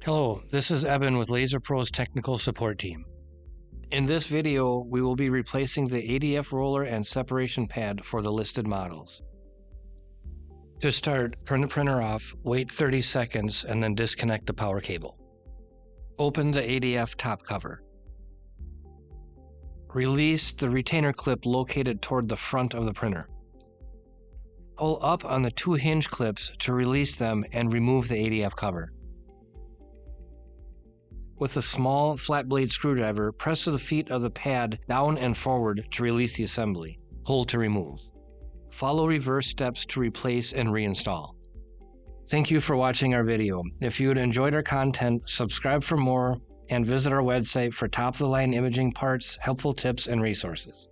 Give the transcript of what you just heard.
Hello, this is Eben with LaserPro's technical support team. In this video, we will be replacing the ADF roller and separation pad for the listed models. To start, turn the printer off, wait 30 seconds, and then disconnect the power cable. Open the ADF top cover. Release the retainer clip located toward the front of the printer. Pull up on the two hinge clips to release them and remove the ADF cover. With a small flat blade screwdriver, press the feet of the pad down and forward to release the assembly. Hold to remove. Follow reverse steps to replace and reinstall. Thank you for watching our video. If you enjoyed our content, subscribe for more and visit our website for top-of-the-line imaging parts, helpful tips, and resources.